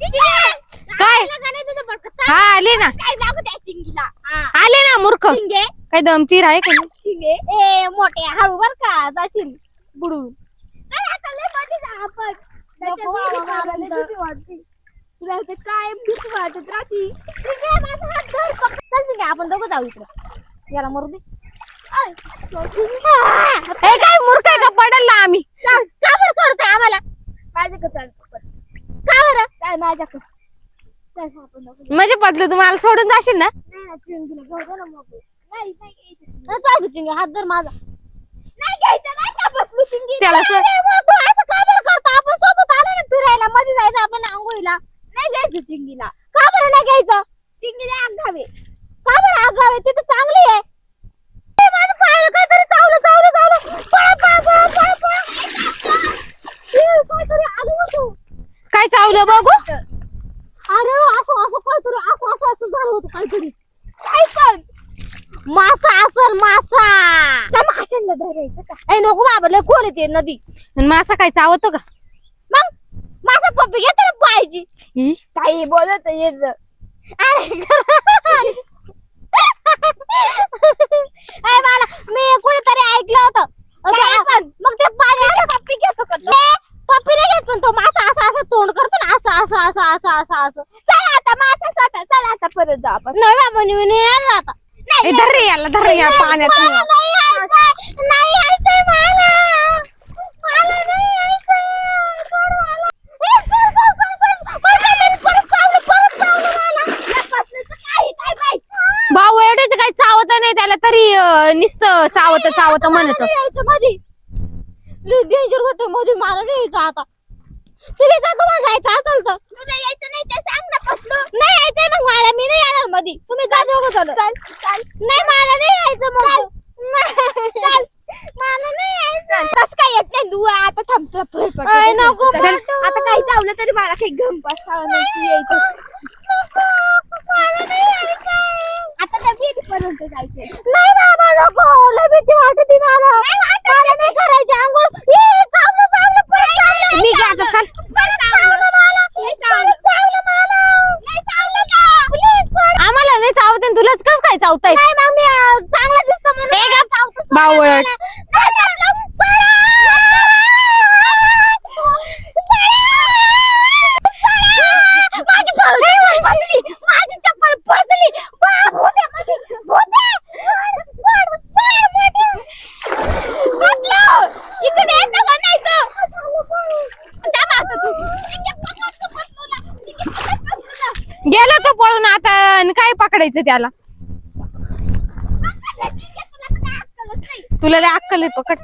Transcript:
काय हा आले ना काय लागू त्या चिंगीला आले ना मूर्ख चिंगे काय दमतीर आहे का चिंगे ए मोठे हळू बर का जाशील बुडून चल आता लय मध्ये जा आपण नको बाबा मला भीती वाटते तुला ते काय भीती वाटत राहती चिंगे माझा हात धर चल चिंगे आपण दोघं जाऊ इकडे याला मरू दे हे काय मूर्ख आहे का पडल ना आम्ही चल का बरं सोडते आम्हाला माझ्याकडे चल का बरं काय माझ्याकडे चल आपण दोघं म्हणजे पडलं तुम्हाला सोडून जाशील ना नाही ना चिंगीला घेऊ ना मग नाही घ्यायचं चालू चिंगे हात धर माझा नाही घ्यायचं नाही का बसली चिंगी त्याला असं का बरं करतो आपण सोबत आलो ना फिरायला मध्ये जायचं आपण आंघोळीला नाही घ्यायचं चिंगीला का बरं नाही घ्यायचं चिंगीला आगावे का बरं आगावे ते तर चांगली आहे ए, माझं पाय काहीतरी चावलं पळा काहीतरी आलं तू काय चावलं बघू अरे असं काहीतरी असं झालं होतं काहीतरी काय पण मासा असल मासा त्या माशांना धरायचं का ए नको बाबा लय खोल येते नदी आणि मासा काय चावतो का मग मासा पप्पी घेते ना पाहिजे ही? काही बोलत येत अरे मला मी कुठेतरी ऐकलं होतं मग ते पाणी आलं पप्पी घेतो का पप्पी नाही घेत पण तो मासा असं तोंड करतो ना असं चल आता मासा स्वतः चल आता परत जा आपण नाही बाबा मी येणार आता ए, धर रे या पाण्यात नाही यायचंय मला नाही यायचंय भाऊ एवढेच काही चावत नाही त्याला तरी नुसतं चावत म्हणत मध्ये डेंजर होते मध्ये मला नाही यायचं आता तुम्ही जा तुम्हाला जायचं असेल तर तुला यायचं नाही ते सांग ना पसलो नाही यायचंय मग मला मी नाही येणार मध्ये तुम्ही जा दोघं चल नाही मला नाही यायचं मग चल मला नाही यायचं कस काय येत नाही तू आता थांबतो नको आता काही चावलं तरी मला काही गंपास नाही यायचं मला नाही यायचं आता त्या विहिरीपर्यंत जायचंय नाही बाबा नको लय भीती वाटते मला मला नाही करायची आंघोळ चावलं परत निघ आता चल आम्हाला नाही चावत आणि तुलाच कस काय चावताय चांगला दिसतो म्हणून बावळट माझी चप्पल फसली इकडे येतं का नाही गेला तो पळून आता आणि काय पकडायचं त्याला तुला लय अक्कल आहे पकड